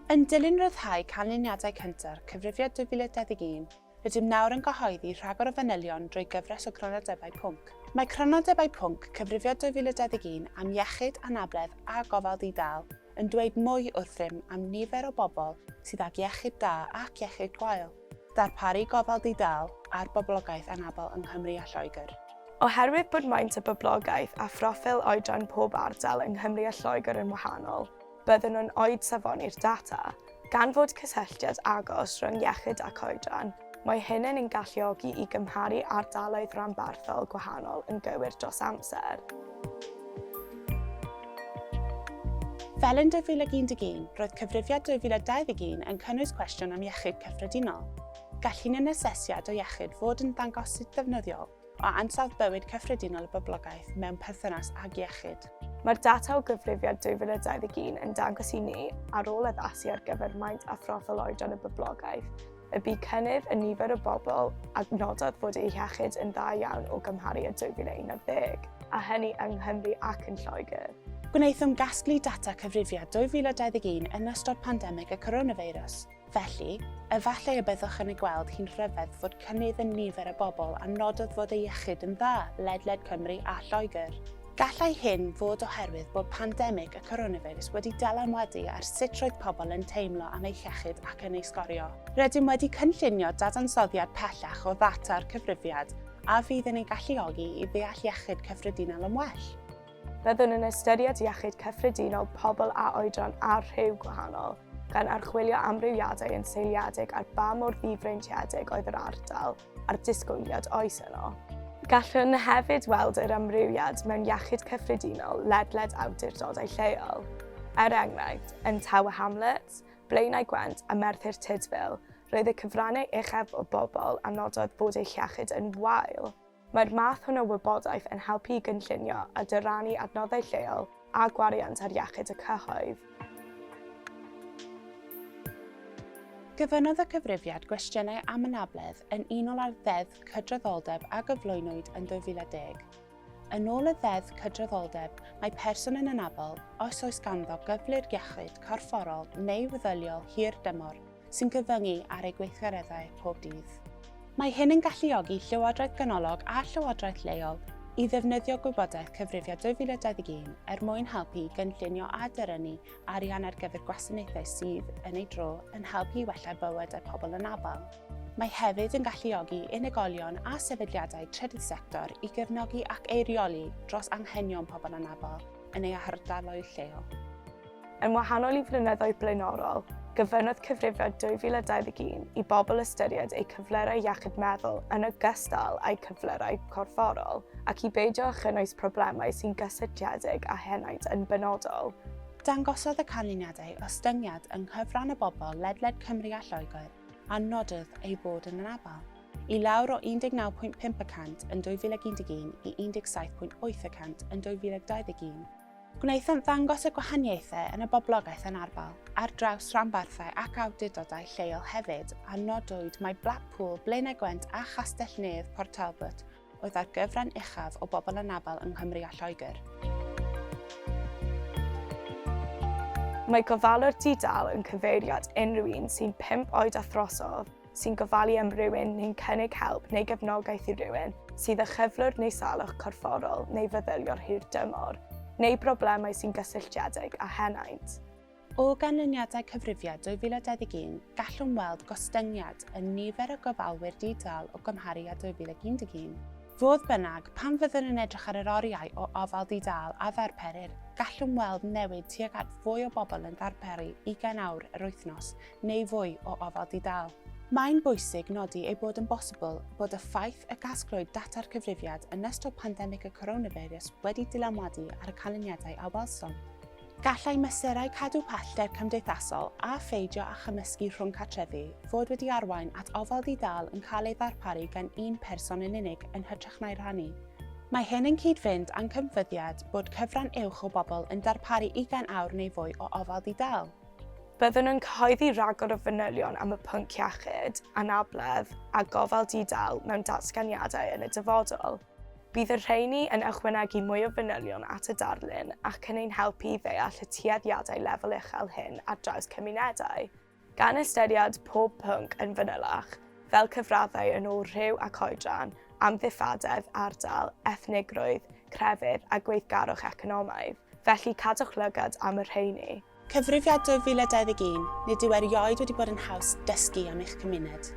Yn dilyn ryddhau canlyniadau cyntaf Cyfrifiad 2021, rydym nawr yn gyhoeddi rhagor o fanylion drwy gyfres o Crynodebau pwnc. Mae Crynodebau pwnc Cyfrifiad 2021 am iechyd, anabledd a gofal di-dâl yn dweud mwy wrth rym am nifer o bobl sydd ag iechyd da ac iechyd gwael, darparu gofal di-dâl a'r boblogaeth anabl yng Nghymru a Lloegr. Oherwydd bod maint y boblogaeth a phroffil oedran pob ardal yng Nghymru a Lloegr yn wahanol, byddwn nhw'n oed safoni'r data, gan fod cysylltiad agos rhwng iechyd ac oedran, mae hyn yn galluogi i gymharu ardaloedd rhanbarthol gwahanol yn gywir dros amser. Fel yn 2011, roedd Cyfrifiad 2021 yn cynnwys cwestiwn am iechyd cyffredinol. Gallwn yn asesiad o iechyd fod yn dangosydd ddefnyddiol o ansawdd bywyd cyffredinol y boblogaeth mewn perthynas ag iechyd. Mae'r data o Gyfrifiad 2021 yn dangos i ni, ar ôl addasu ar gyfer maint a phroffil oedran y boblogaeth, y bu cynnydd y nifer o bobl a nododd fod eu iechyd yn dda iawn o gymharu â 2011, a hynny yng Nghymru ac yn Lloegr. Gwnaethom gasglu data Cyfrifiad 2021 yn ystod pandemig y coronavirus. Felly, efallai y byddwch yn ei gweld hi'n rhyfedd fod cynnydd yn nifer o bobl a nododd fod ei iechyd yn dda ledled Cymru a Lloegr. Gallai hyn fod oherwydd bod pandemig y coronavirus wedi dylanwadu ar sut roedd pobl yn teimlo am eu iechyd ac yn ei sgorio. Rydym wedi cynllunio dadansoddiad pellach o ddata'r cyfrifiad a fydd yn ei galluogi i ddeall iechyd cyffredinol yn well. Byddwn yn ystyried iechyd cyffredinol pobl a oedran ar rhyw gwahanol, gan archwilio amrywiadau yn seiliedig ar ba mor ddifreintiedig oedd yr ardal a'r disgwyliad oes yno. Gallwn hefyd weld yr amrywiad mewn iechyd cyffredinol ledled awdurdodau lleol. Enghraifft, yn Tawe Hamlet, Blaenau Gwent a Merthyr Tydfil, roedd y cyfrannau uchaf o bobl a nododd bod eu iechyd yn wael. Mae'r math hwn o wybodaeth yn helpu i gynllunio a dyrannu adnoddau lleol a gwariant ar iechyd y cyhoedd. Gyfynnodd y cyfrifiad gwestiynau am anabledd yn unol â'r ddeddf cydraddoldeb a gyflwynwyd yn 2010. Yn ôl y ddeddf cydraddoldeb, mae person yn anabl os oes ganddo gyflwr iechyd corfforol neu feddyliol hir dymor sy'n cyfyngu ar ei gweithgareddau pob dydd. Mae hyn yn galluogi Llywodraeth Ganolog a Llywodraeth Leol i ddefnyddio gwybodaeth Cyfrifiad 2021 mwyn helpu gynllunio a dyrynnu arian ar gyfer gwasanaethau sydd yn ei dro yn helpu i wella bywyd y pobl anabl. Mae hefyd yn galluogi unigolion a sefydliadau trydydd sector i gefnogi ac eirioli dros anghenion pobl anabl yn ei ardaloedd lleol. Yn wahanol i flynyddoedd blaenorol, gyfynnodd Cyfrifiad 2021 i bobl ystyried eu cyflerau iechyd meddwl yn ogystal â'u cyflerau corfforol ac i beidio â chynnwys problemau sy'n gysylltiedig â henaint yn benodol. Dangosodd y canlyniadau ostyngiad yng nghyfran y bobl ledled Cymru a Lloegr a nododd ei bod yn anabl, i lawr o 19.5% yn 2011 i 17.8% yn 2021. Gwnaethom ddangos y gwahaniaethau yn y boblogaeth yn arbal ar draws rhanbarthau ac awdurdodau lleol hefyd a nodwyd mae Blackpool, Blaenau Gwent a Chastell Nedd, Port Talbot oedd ar gyfran uchaf o bobl anabl yng Nghymru a Lloegr. Mae gofalwr di-dâl yn cyfeiriad unrhyw un sy'n 5 oed a throsodd, sy'n gofalu am rywun neu'n cynnig help neu gefnogaeth i rywun sydd â chyflwr neu salwch corfforol neu feddyliol hir dymor, neu broblemau sy'n gysylltiedig â henaint. O ganlyniadau Cyfrifiad 2021, gallwn weld gostyngiad yn nifer o gofalwyr di-dâl o gymharu â 2011. Fodd bynnag, pan fyddwn yn edrych ar yr oriau o ofal di-dâl a ddarperir, gallwn weld newid tuag at fwy o bobl yn darperu 20 awr yr wythnos neu fwy o ofal di-dâl. Mae'n bwysig nodi ei bod yn bosibl bod y ffaith y gasglwyd data'r cyfrifiad yn ystod pandemig y coronavirus wedi dylanwadu ar y canlyniadau a welsom. Gallai mesurau cadw pellter cymdeithasol a pheidio a chymysgu rhwng cartrefi fod wedi arwain at ofal di-dâl yn cael ei ddarparu gan un person yn unig yn hytrach na'i rannu. Mae hyn yn cyd-fynd â'n cymfyddiad bod cyfran uwch o bobl yn darparu 20 awr neu fwy o ofal di-dâl. Byddwn yn cyhoeddi rhagor o fanylion am y pwnc iechyd, anabledd a gofal di-dâl mewn datganiadau yn y dyfodol. Bydd y rheini yn ychwanegu mwy o fanylion at y darlun ac yn ein helpu i ddeall y tueddiadau lefel uchel hyn ar draws cymunedau. Gan ystyried pob pwnc yn fanylach, fel cyfraddau yn ôl rhyw ac oedran, amddiffadedd, ardal, ethnigrwydd, crefydd a gweithgarwch economaidd. Felly cadwch lygad am y rheini. Cyfrifiad 2021, nid yw erioed wedi bod yn haws dysgu am eich cymuned.